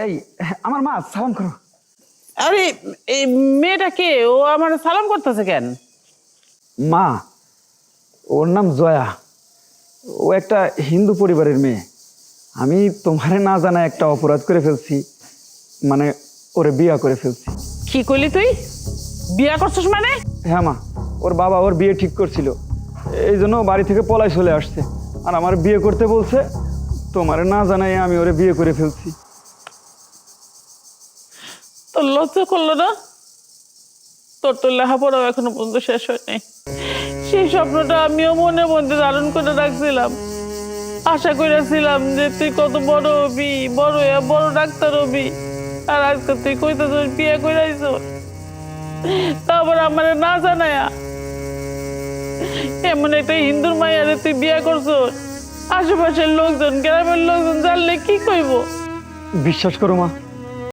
এই আমার মা, সালাম করো। আরে এই মেয়েটা কে? ও আমার সালাম করতেছে কেন? মা, ওর নাম জয়া। ও একটা হিন্দু পরিবারের মেয়ে। আমি তোমারে না জানা একটা অপরাধ করে ফেলছি, মানে ওরে বিয়া করে ফেলছি। কি করলি তুই? বিয়া করছিস মানে? হ্যাঁ মা, ওর বাবা ওর বিয়ে ঠিক করছিল, এই জন্য ও বাড়ি থেকে পলাই চলে আসছে, আর আমার বিয়ে করতে বলছে। তোমারে না জানাই আমি ওরে বিয়ে করে ফেলছি। তোর লজ্জা করলো না? তোর তো লেখাপড়াও এখনো পর্যন্ত শেষ হয় নাই। সেই স্বপ্নটা আমিও মনে মধ্যে ধারণ করে রাখছিলাম। আশা করেছিলাম যে তুই কত বড় হবি, বড় হইয়া বড় ডাক্তার হবি। আর আজকে তুই কইতে তোর বিয়ে কইরাইছ, তারপর আমার না জানায়া এমন একটা হিন্দুর মাইয়ারে তুই বিয়ে করছ। আশেপাশের লোকজন, গ্রামের লোকজন জানলে কি কইব? বিশ্বাস করো মা,